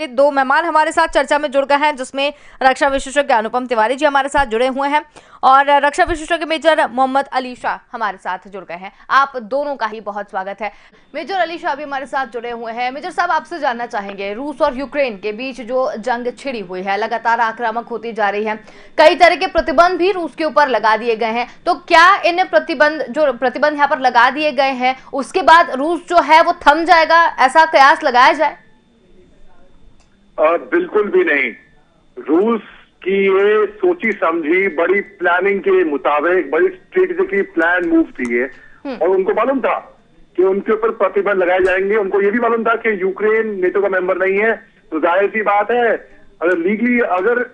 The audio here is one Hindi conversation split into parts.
दो मेहमान हमारे साथ चर्चा में जुड़ गए हैं, जिसमें रक्षा विशेषज्ञ अनुपम तिवारी जी हमारे साथ जुड़े हुए हैं और रक्षा विशेषज्ञ मेजर मोहम्मद अली शाह हमारे साथ जुड़ गए हैं। आप दोनों का ही बहुत स्वागत है। मेजर अली शाह भी हमारे साथ जुड़े हुए हैं। मेजर साहब, आपसे जानना चाहेंगे, रूस और यूक्रेन के बीच जो जंग छिड़ी हुई है, लगातार आक्रामक होती जा रही है, कई तरह के प्रतिबंध भी रूस के ऊपर लगा दिए गए हैं, तो क्या इन प्रतिबंध यहाँ पर लगा दिए गए हैं उसके बाद रूस जो है वो थम जाएगा, ऐसा कयास लगाया जाए? बिल्कुल भी नहीं। रूस की ये सोची समझी बड़ी प्लानिंग के मुताबिक बड़ी स्ट्रेटेजिकली प्लान मूव थी ये, और उनको मालूम था कि उनके ऊपर प्रतिबंध लगाए जाएंगे। उनको ये भी मालूम था कि यूक्रेन नेटो का मेंबर नहीं है, तो जाहिर सी बात है अगर लीगली, अगर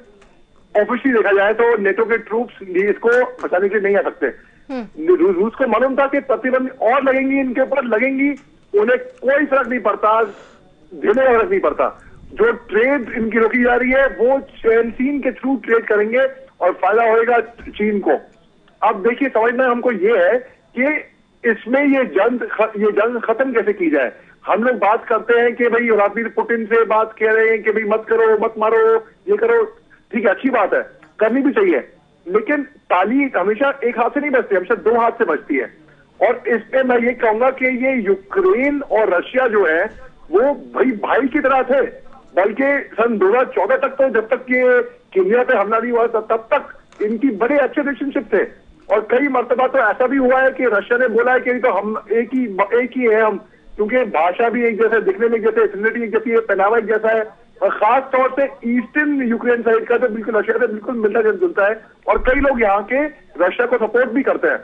ऑफिशियली देखा जाए तो नेटो के ट्रूप्स इसको बचाने के लिए नहीं आ सकते। रूस को मालूम था कि प्रतिबंध और लगेंगी, इनके ऊपर लगेंगी, उन्हें कोई फर्क नहीं पड़ता, देने का फर्क नहीं पड़ता। जो ट्रेड इनकी रोकी जा रही है वो चीन के थ्रू ट्रेड करेंगे और फायदा होएगा चीन को। अब देखिए, समझना हमको ये है कि इसमें ये जंग खत्म कैसे की जाए। हम लोग बात करते हैं कि भाई व्लादिमीर पुतिन से बात कह रहे हैं कि भाई मत करो, मत मारो, ये करो, ठीक है, अच्छी बात है, करनी भी चाहिए, लेकिन ताली हमेशा एक हाथ से नहीं बजती, हमेशा दो हाथ से बजती है। और इसमें मैं ये कहूंगा कि ये यूक्रेन और रशिया जो है वो भाई की तरह थे, बल्कि सन 2014 तक तो, जब तक ये क्रीमिया पे हमला नहीं हुआ तब तक इनकी बड़े अच्छे रिलेशनशिप थे। और कई मर्तबा तो ऐसा भी हुआ है कि रशिया ने बोला है कि तो हम एक ही है हम, क्योंकि भाषा भी एक जैसा, दिखने में एक जैसे, सिमिलरिटी एक जैसी है, पहनावा एक जैसा है, और खास तौर से ईस्टर्न यूक्रेन साइड का तो बिल्कुल रशिया से बिल्कुल मिलता जुलता है, और कई लोग यहाँ के रशिया को सपोर्ट भी करते हैं।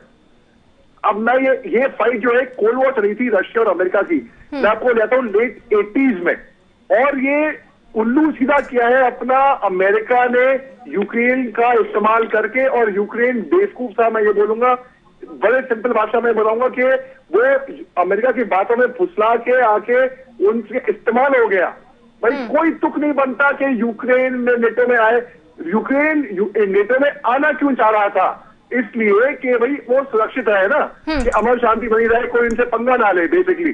अब मैं ये फाइट जो है कोल्ड वॉर चली थी रशिया और अमेरिका की, मैं आपको लेता हूँ लेट 80s में, और ये उल्लू सीधा किया है अपना अमेरिका ने यूक्रेन का इस्तेमाल करके, और यूक्रेन बेवकूफ था, मैं ये बोलूंगा, बड़े सिंपल भाषा में बताऊंगा कि वो अमेरिका की बातों में फुसला के आके उनसे इस्तेमाल हो गया। भाई कोई तुक नहीं बनता कि यूक्रेन में नेटो में आए। यूक्रेन नेटो में आना क्यों चाह रहा था? इसलिए कि भाई वो सुरक्षित रहे ना, कि अमन शांति बनी रहे, कोई इनसे पंगा ना ले बेसिकली।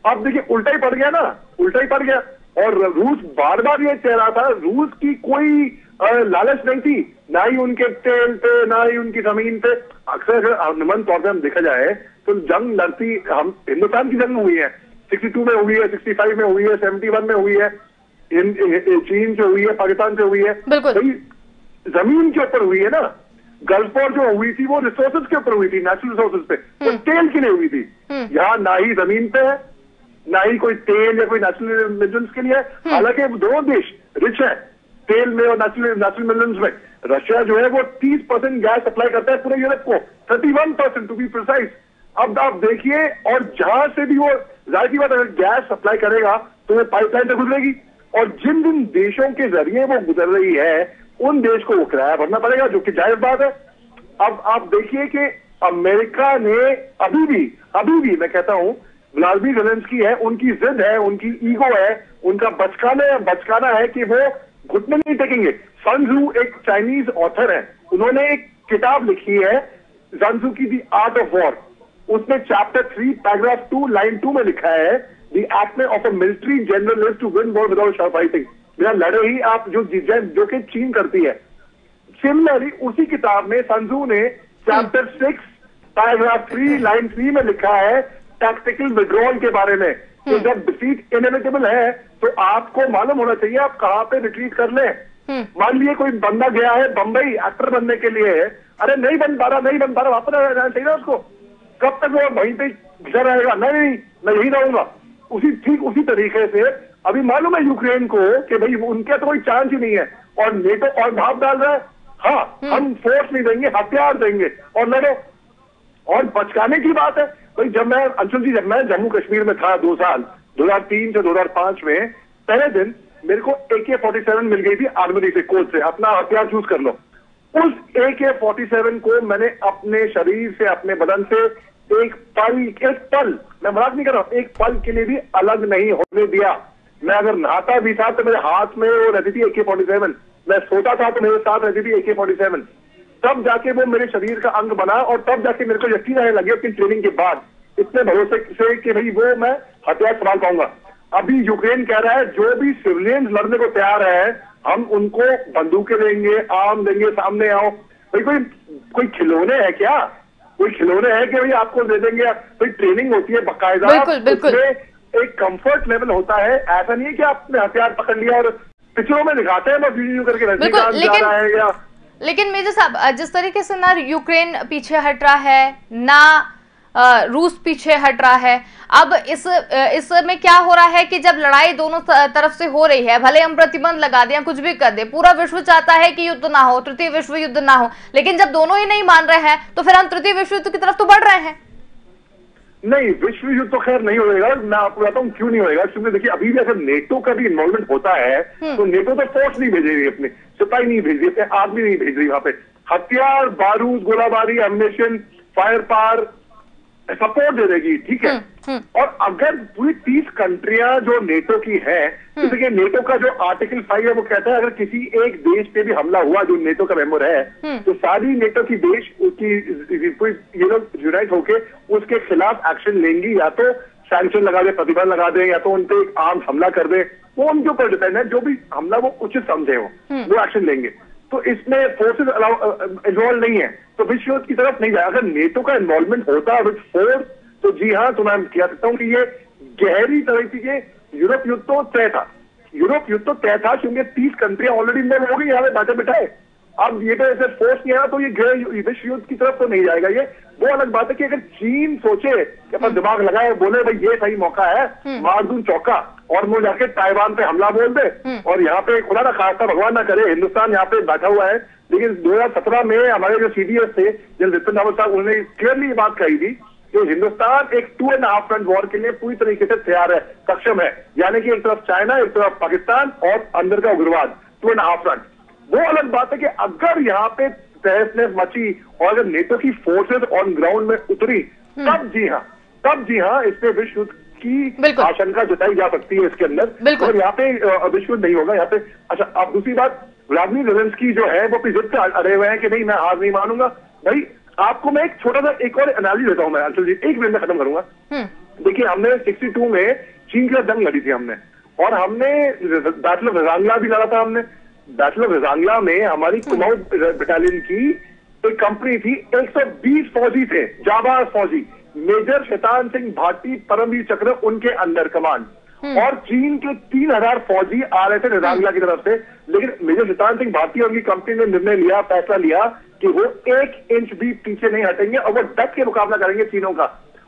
अब देखिए उल्टा ही पड़ गया ना, उल्टा ही पड़ गया। और रूस बार बार ये कह रहा था, रूस की कोई लालच नहीं थी, ना ही उनके तेल पे, ना ही उनकी जमीन पे। अक्सर अनुमान तौर पर हम देखा जाए तो जंग लड़ती, हम हिंदुस्तान की जंग हुई है, 62 में हुई है, 65 में हुई है, 71 में हुई है, चीन से हुई है, पाकिस्तान से हुई है, भाई जमीन के ऊपर हुई है ना। गल्फ वॉर जो हुई थी वो रिसोर्सेज के ऊपर हुई थी, नेचुरल रिसोर्सेज पे, वो तेल के लिए हुई थी। यहाँ ना ही जमीन पे है, ना ही कोई तेल या कोई नेचुरल मिनरल्स के लिए। हालांकि दोनों देश रिच है तेल में और नेचुरल मिनरल्स में। रशिया जो है वो 30% गैस सप्लाई करता है पूरे यूरोप को, 31% टू बी प्रिसाइज। अब आप देखिए, और जहां से भी वो, जाहिर सी बात अगर गैस सप्लाई करेगा तो वो पाइपलाइन से गुजरेगी, और जिन जिन देशों के जरिए वो गुजर रही है उन देश को वो किराया भरना पड़ेगा, जो कि जायज बात है। अब आप देखिए कि अमेरिका ने अभी भी मैं कहता हूं, व्लादिमीर ज़ेलेंस्की है, उनकी जिद है, उनकी ईगो है, उनका बचकाना है कि वो घुटने नहीं टेकेंगे। सन त्जू एक चाइनीज ऑथर है, उन्होंने एक किताब लिखी है सन त्जू की दी आर्ट ऑफ वॉर। उसमें चैप्टर 3 पैराग्राफ 2 लाइन 2 में लिखा है, the act of a military general is to win war without fighting. बिना लड़े ही आप जो कि चीन करती है। सिमिलरली उसी किताब में सन त्जू ने चैप्टर 6 पैराग्राफ 3 लाइन 3 में लिखा है टैक्टिकल विड्रॉल के बारे में, कि जब डिफीट इनएविटेबल है तो आपको मालूम होना चाहिए आप कहां पे रिट्रीट कर लें। मान लिए कोई बंदा गया है बंबई एक्टर बनने के लिए, अरे नहीं बन पा रहा, वापस आ जाना चाहिए ना उसको। कब तक वो वहीं पे घिसा रहेगा? नहीं, मैं यही रहूंगा। उसी तरीके से अभी मालूम है यूक्रेन को कि भाई उनके तो कोई चांस ही नहीं है, और नेटो और भाव डाल रहा है, हाँ हम फोर्स नहीं देंगे, हथियार देंगे और लड़ो। और बचकाने की बात है भाई, जब मैं जम्मू कश्मीर में था 2 साल, 2003 से 2005 में, पहले दिन मेरे को AK-47 मिल गई थी आर्मी से, कोच से, अपना हथियार चूज कर लो। उस AK-47 को मैंने अपने शरीर से, अपने बदन से एक पल, मैं मजाक नहीं कर रहा हूं, एक पल के लिए भी अलग नहीं होने दिया। मैं अगर नहाता भी था तो मेरे हाथ में वो रहती थी AK-47, मैं सोता था तो मेरे साथ रहती थी AK-47। तब जाके वो मेरे शरीर का अंग बना, और तब जाके मेरे को यकीन आने लगे अपनी ट्रेनिंग के बाद, इतने भरोसे से कि भाई वो मैं हथियार संभाल पाऊंगा। अभी यूक्रेन कह रहा है जो भी सिविलियंस लड़ने को तैयार है हम उनको बंदूकें देंगे, आर्म देंगे, सामने आओ। भाई कोई खिलौने है क्या? कोई खिलौने है कि भाई आपको दे देंगे? कोई ट्रेनिंग होती है बाकायदा, उसमें एक कंफर्ट लेवल होता है। ऐसा नहीं है कि आपने हथियार पकड़ लिया और पिक्चरों में दिखाते हैं बस वीडियो करके रजनीकांत जा रहा है या। लेकिन मेजर साहब, जिस तरीके से ना यूक्रेन पीछे हट रहा है ना रूस पीछे हट रहा है, अब इस में क्या हो रहा है कि जब लड़ाई दोनों तरफ से हो रही है, भले हम प्रतिबंध लगा दें, कुछ भी कर दें, पूरा विश्व चाहता है कि युद्ध ना हो, तृतीय विश्व युद्ध ना हो, लेकिन जब दोनों ही नहीं मान रहे हैं तो फिर हम तृतीय विश्व युद्ध की तरफ तो बढ़ रहे हैं। नहीं, विश्व युद्ध तो खैर नहीं होएगा। मैं आपको बताता हूँ क्यों नहीं होएगा। क्योंकि देखिए अभी भी अगर नेटो का भी इन्वॉल्वमेंट होता है तो नेटो तो फोर्स नहीं भेज रही, अपने सिपाही नहीं भेज रही, अपने आर्मी नहीं भेज रही। वहां पे हथियार, बारूद, गोलाबारी, एमिनेशन, फायर पावर सपोर्ट दे देगी, ठीक है। और अगर पूरी 30 कंट्रियां जो नेटो की है, तो देखिए नेटो का जो आर्टिकल 5 है वो कहता है अगर किसी एक देश पे भी हमला हुआ जो नेटो का मेंबर है तो सारी नेटो की देश उसकी ये लोग यूनाइट होके उसके खिलाफ एक्शन लेंगी, या तो सैंक्शन लगा दे, प्रतिबंध लगा दे, या तो उन पे एक आर्म हमला कर दे। वो उनके ऊपर डिपेंड है, जो भी हमला वो उचित समझे वो एक्शन लेंगे। तो इसमें फोर्सेस इन्वॉल्व नहीं है तो विश्व युद्ध की तरफ नहीं जाए। अगर नेटो का इन्वॉल्वमेंट होता विद फोर्स तो जी हाँ, तो मैं कह सकता हूँ कि ये गहरी तरह से यूरोप युद्ध तो तय था। यूरोप युद्ध तो तय था क्योंकि 30 कंट्रियां ऑलरेडी इन्वॉल्व हो गई यहाँ पे बैठे बिठाए। अब ये तो ऐसे फोर्स नहीं है तो ये विश्व युद्ध की तरफ तो नहीं जाएगा। ये वो अलग बात है कि अगर चीन सोचे कि अपना दिमाग लगाए, बोले भाई ये सही मौका है, मार दूं चौका और वो जाके ताइवान पे हमला बोल दे, और यहाँ पे खुदा ना खास्ता भगवान ना करे हिंदुस्तान यहाँ पे बैठा हुआ है। लेकिन 2017 में हमारे जो CDS थे जिन विपिन रावत साहब, उन्होंने क्लियरली ये बात कही थी कि हिंदुस्तान एक 2.5 फ्रंट वॉर के लिए पूरी तरीके से तैयार है, सक्षम है। यानी कि एक तरफ चाइना, एक तरफ पाकिस्तान और अंदर का उग्रवाद, 2.5 फ्रंट। वो अलग बात है कि अगर यहाँ पे तहस-नहस मची और अगर नेटो की फोर्सेस ऑन ग्राउंड में उतरी तब जी हाँ इसमें विश्व युद्ध की आशंका जताई जा सकती है इसके अंदर। और यहाँ पे विश्व युद्ध नहीं होगा यहाँ पे। अच्छा, अब दूसरी बात, व्लादिमीर ज़ेलेंस्की जो है वो अपनी जिद पे अड़े हुए हैं कि नहीं मैं हार नहीं मानूंगा। भाई आपको मैं एक छोटा सा एक और एनालिसिस देता हूँ, मैं अंशुल जी 1 मिनट में खत्म करूंगा। देखिए हमने 62 में चीन के साथ जंग लड़ी थी हमने, और हमने बैटल ऑफ रजांगला भी लड़ा था। हमने बैटल ऑफ रजांगला में हमारी कुमाऊं बटालियन की एक कंपनी थी, 120 फौजी थे, जाबाज फौजी, मेजर शैतान सिंह भाटी, परमवीर चक्र उनके अंडर कमांड, और चीन के 3000 फौजी आ रहे थे रजांगला की तरफ से। लेकिन मेजर शैतान सिंह भाटी और उनकी कंपनी ने निर्णय लिया, फैसला लिया कि वो 1 इंच भी पीछे नहीं हटेंगे और वो डट के मुकाबला करेंगे चीनों का।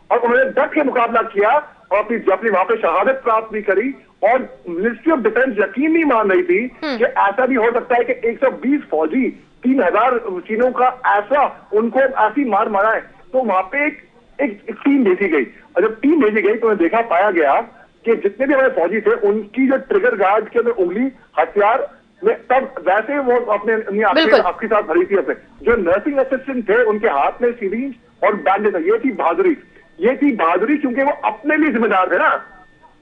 और उन्होंने डट के मुकाबला किया और अपनी वहां पे शहादत प्राप्त भी करी। और मिनिस्ट्री ऑफ डिफेंस यकीन नहीं मान रही थी कि ऐसा भी हो सकता है कि 120 फौजी 3000 चीनों का ऐसा उनको ऐसी मार माराए। तो वहां पे एक टीम भेजी गई, और जब टीम भेजी गई तो देखा पाया गया कि जितने भी हमारे फौजी थे उनकी जो ट्रिगर गार्ड के अंदर उंगली हथियार में तब वैसे वो अपने आपके साथ भरी थी। अपने जो नर्सिंग असिस्टेंट थे उनके हाथ में सीरीज और बैंडेज था। ये थी बहादुरी क्योंकि वो अपने लिए जिम्मेदार थे ना।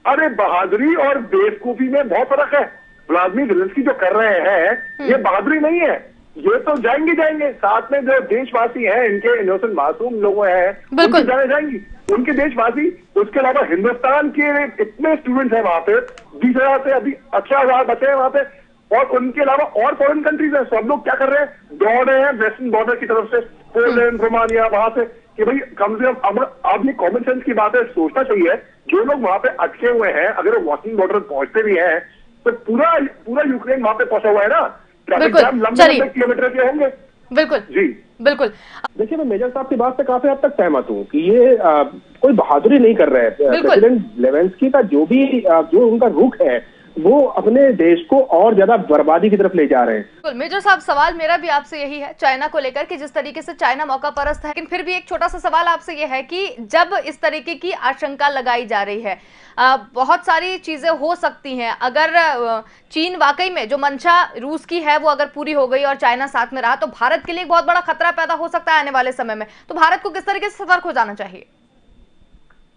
अरे बहादुरी और बेवकूफी में बहुत फर्क है। व्लादिमीर ज़ेलेंस्की जो कर रहे हैं ये बहादुरी नहीं है, ये तो जाएंगे साथ में जो देशवासी हैं, इनके इनोसेंट मासूम लोग हैं, उनकी जाने जाएंगी उनके देशवासी। उसके अलावा हिंदुस्तान के इतने स्टूडेंट्स हैं वहां पे, 20,000 से अभी 18,000 बचे हैं वहां पे, और उनके अलावा और फॉरेन कंट्रीज हैं। सब लोग क्या कर रहे हैं, दौड़ रहे हैं वेस्टर्न बॉर्डर की तरफ से, पोलैंड, रोमानिया, वहां से, कि भाई कम से कम आपने कॉमन सेंस की बात है, सोचना चाहिए जो लोग वहां पे अटके हुए हैं, अगर वो वेस्टर्न बॉर्डर पहुंचते भी हैं तो पूरा यूक्रेन वहां पे पहुंचा हुआ है ना। ट्रैफिक जाम लंबे किलोमीटर के होंगे। बिल्कुल जी बिल्कुल। देखिए मैं मेजर साहब की बात से काफी हद तक सहमत हूँ कि ये कोई बहादुरी नहीं कर रहे हैं। प्रेसिडेंट ज़ेलेंस्की का जो उनका रुख है वो अपने देश को और ज्यादा बर्बादी की तरफ ले जा रहे हैं। बिल्कुल मेजर साहब, सवाल मेरा भी आपसे यही है चाइना को लेकर कि जिस तरीके से चाइना मौका परस्त है, लेकिन फिर भी एक छोटा सा सवाल आपसे ये है कि जब इस तरीके की आशंका लगाई जा रही है, बहुत सारी चीजें हो सकती हैं। अगर चीन वाकई में जो मंशा रूस की है वो अगर पूरी हो गई और चाइना साथ में रहा तो भारत के लिए एक बहुत बड़ा खतरा पैदा हो सकता है आने वाले समय में। तो भारत को किस तरीके से सतर्क हो जाना चाहिए?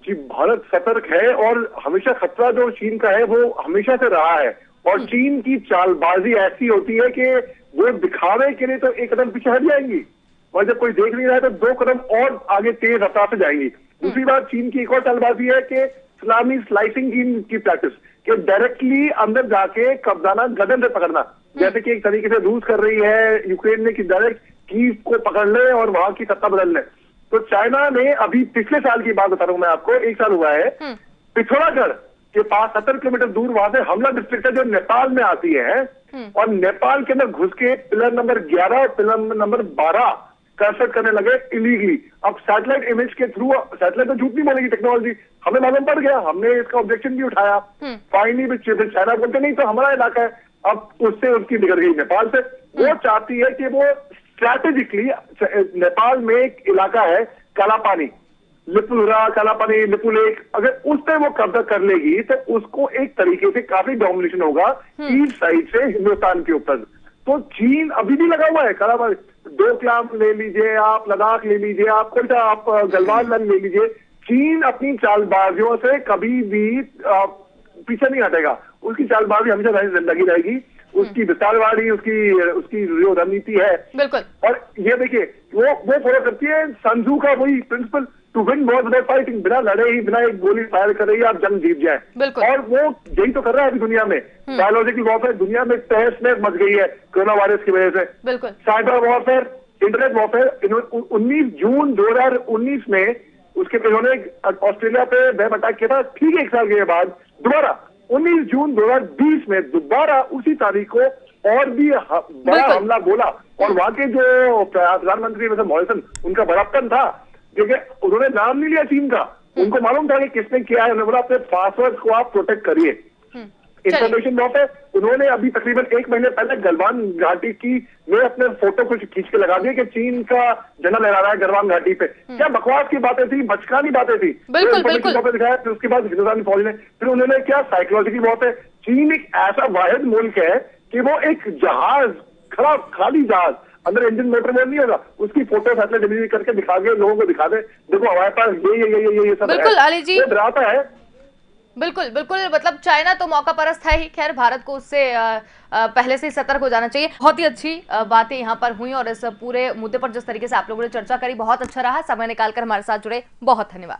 जी, भारत सतर्क है, और हमेशा खतरा जो चीन का है वो हमेशा से रहा है। और चीन की चालबाजी ऐसी होती है कि वो दिखावे के लिए तो एक कदम पीछे हट जाएंगी, और जब कोई देख नहीं रहा है तो 2 कदम और आगे तेज रफ्तार से जाएंगी। दूसरी बात, चीन की एक और चालबाजी है कि सलामी स्लाइसिंग की प्रैक्टिस। कि डायरेक्टली अंदर जाके कब्जाना, गदन से पकड़ना, जैसे कि एक तरीके से रूस कर रही है यूक्रेन में कि डायरेक्ट कीव को पकड़ ले और वहां की सत्ता बदल ले। तो चाइना ने अभी पिछले साल की बात बता रहा हूं मैं आपको, 1 साल हुआ है, पिथौरागढ़ के पास 70 किलोमीटर दूर वहां से हमला डिस्ट्रिक्ट है जो नेपाल में आती है, और नेपाल के अंदर घुस के पिलर नंबर 11 और पिलर नंबर 12 कंस्ट्रक्ट करने लगे इलीगली। अब सैटेलाइट इमेज के थ्रू, सैटेलाइट तो झूठ नहीं बोलेगी टेक्नोलॉजी, हमें मालूम पड़ गया, हमने इसका ऑब्जेक्शन भी उठाया, फाइनली चाइना बोलते नहीं तो हमारा इलाका है। अब उससे उसकी बिगड़ गई नेपाल से। वो चाहती है कि वो स्ट्रैटेजिकली, नेपाल में एक इलाका है कालापानी, लिपुरा, कालापानी, लिपू लेक, अगर उस पर वो कब्जा कर लेगी तो उसको एक तरीके से काफी डोमिनेशन होगा ईस्ट साइड से हिंदुस्तान के ऊपर। तो चीन अभी भी लगा हुआ है कालापानी, डोकलाम ले लीजिए आप, लद्दाख ले लीजिए आप, कोई सा आप गलवान ले लीजिए, चीन अपनी चालबाजियों से कभी भी पीछे नहीं हटेगा। उसकी चालबाजी हमेशा लगी रहेगी, उसकी विस्तारवादी, उसकी जो रणनीति है। बिल्कुल। और ये देखिए वो फॉलो करती है संजू का वही principle, to win war without fighting, बिना लड़े ही, बिना एक गोली फायर कर रही है आप जंग जीत जाए। और वो यही तो कर रहा है अभी दुनिया में। बायोलॉजिकल वॉरफेयर दुनिया में तहस नहस मच गई है कोरोना वायरस की वजह से। बिल्कुल। साइबर वॉरफेयर, इंटरनेट वॉरफेयर, 19 जून 2019 में उसके इन्होंने ऑस्ट्रेलिया पे वेब अटैक किया था, ठीक 1 साल के बाद दोबारा 19 जून 2020 में दोबारा उसी तारीख को और भी बड़ा हमला बोला। और वहां के जो प्रधानमंत्री मॉरिसन, उनका बड़प्पन था, क्योंकि उन्होंने नाम नहीं लिया चीन का, उनको मालूम था कि किसने किया है, उन्होंने बोला अपने पासवर्ड को आप प्रोटेक्ट करिए। इंफॉर्मेशन लॉ पे उन्होंने अभी तकरीबन 1 महीने पहले गलवान घाटी की में अपने फोटो कुछ खींच के लगा दिए कि चीन का झंडा लहरा रहा है गलवान घाटी पे। क्या बकवास की बातें थी, बचकानी बातें थी। बिल्कुल। दिखाया, फिर उसके बाद हिंदुस्तानी फौज ने, फिर उन्होंने क्या साइकोलॉजिकल बात है, चीन एक ऐसा वाहिद मुल्क है कि वो एक जहाज, खाली जहाज, अंदर इंजन मोटर में नहीं होगा, उसकी फोटो सैटेलाइट डिलीवरी करके दिखा के लोगों को दिखा दे, देखो हमारे पास ये सब बिल्कुल अली जी, डराता है। बिल्कुल बिल्कुल, मतलब चाइना तो मौका परस्त है ही। खैर भारत को उससे पहले से ही सतर्क हो जाना चाहिए। बहुत ही अच्छी बातें यहाँ पर हुई और इस पूरे मुद्दे पर जिस तरीके से आप लोगों ने चर्चा करी बहुत अच्छा रहा। समय निकालकर हमारे साथ जुड़े, बहुत धन्यवाद।